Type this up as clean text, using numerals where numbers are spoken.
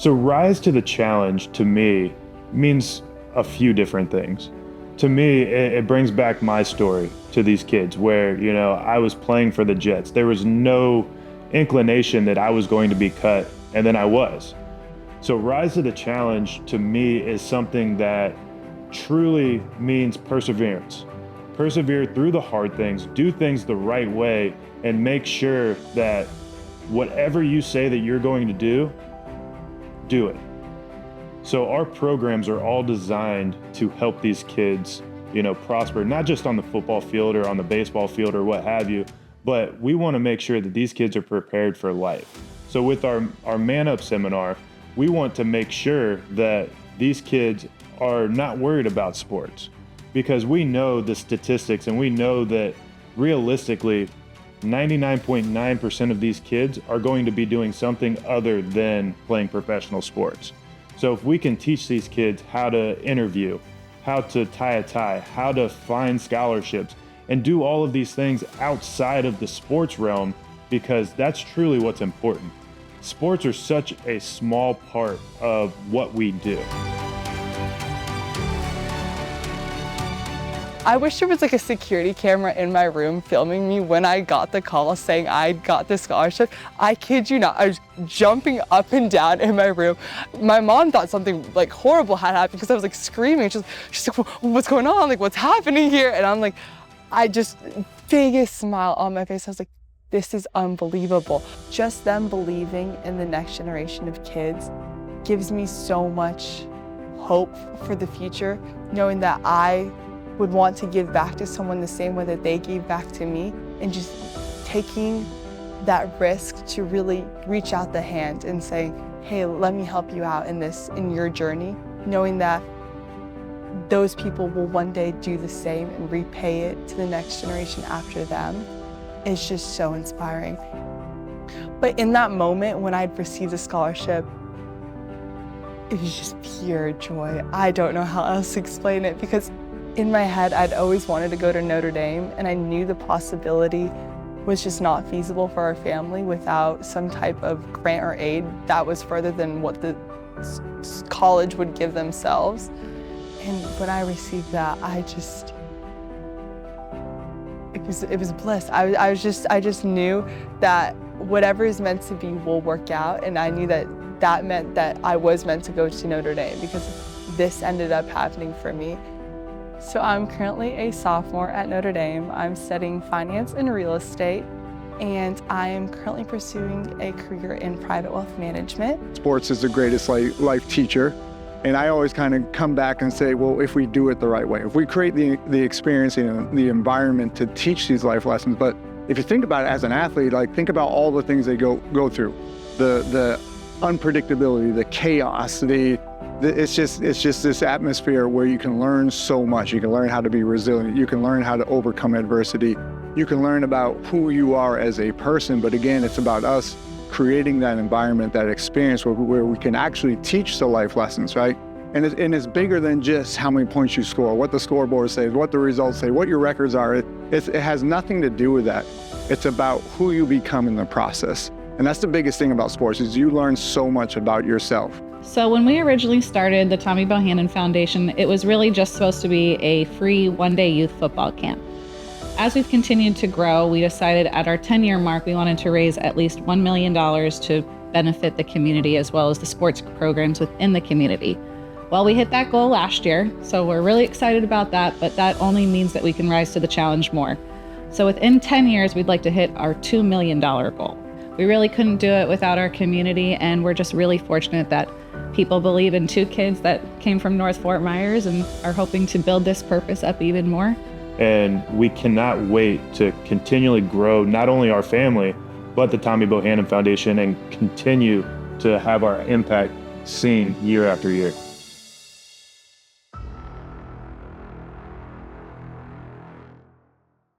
So rise to the challenge to me means a few different things. To me, it brings back my story to these kids where, I was playing for the Jets. There was no inclination that I was going to be cut, and then I was. So rise to the challenge to me is something that truly means perseverance. Persevere through the hard things, do things the right way, and make sure that whatever you say that you're going to do it. So our programs are all designed to help these kids, prosper, not just on the football field or on the baseball field or what have you, but we want to make sure that these kids are prepared for life. So with our Man Up seminar, we want to make sure that these kids are not worried about sports, because we know the statistics and we know that realistically 99.9% of these kids are going to be doing something other than playing professional sports. So if we can teach these kids how to interview, how to tie a tie, how to find scholarships, and do all of these things outside of the sports realm, because that's truly what's important. Sports are such a small part of what we do. I wish there was like a security camera in my room filming me when I got the call saying I got the scholarship. I kid you not, I was jumping up and down in my room. My mom thought something like horrible had happened because I was like screaming. She's like, what's going on? Like, what's happening here? And I'm like, biggest smile on my face. I was like, this is unbelievable. Just them believing in the next generation of kids gives me so much hope for the future, knowing that I would want to give back to someone the same way that they gave back to me, and just taking that risk to really reach out the hand and say, hey, let me help you out in your journey, knowing that those people will one day do the same and repay it to the next generation after them. It's just so inspiring. But in that moment when I'd received the scholarship, it was just pure joy. I don't know how else to explain it, because in my head, I'd always wanted to go to Notre Dame, and I knew the possibility was just not feasible for our family without some type of grant or aid that was further than what the college would give themselves. And when I received that, it was bliss. I just knew that whatever is meant to be will work out, and I knew that meant that I was meant to go to Notre Dame, because this ended up happening for me. So I'm currently a sophomore at Notre Dame. I'm studying finance and real estate, and I am currently pursuing a career in private wealth management. Sports is the greatest life teacher, and I always kind of come back and say, well, if we do it the right way, if we create the experience and the environment to teach these life lessons. But if you think about it as an athlete, like think about all the things they go through, the unpredictability, the chaos, it's just this atmosphere where you can learn so much. You can learn how to be resilient. You can learn how to overcome adversity. You can learn about who you are as a person. But again, it's about us creating that environment, that experience where we can actually teach the life lessons, right? And it's bigger than just how many points you score, what the scoreboard says, what the results say, what your records are. It has nothing to do with that. It's about who you become in the process. And that's the biggest thing about sports, is you learn so much about yourself. So when we originally started the Tommy Bohanon Foundation, it was really just supposed to be a free one-day youth football camp. As we've continued to grow, we decided at our 10-year mark, we wanted to raise at least $1 million to benefit the community as well as the sports programs within the community. Well, we hit that goal last year, so we're really excited about that, but that only means that we can rise to the challenge more. So within 10 years, we'd like to hit our $2 million goal. We really couldn't do it without our community, and we're just really fortunate that people believe in two kids that came from North Fort Myers and are hoping to build this purpose up even more. And we cannot wait to continually grow not only our family, but the Tommy Bohanon Foundation, and continue to have our impact seen year after year.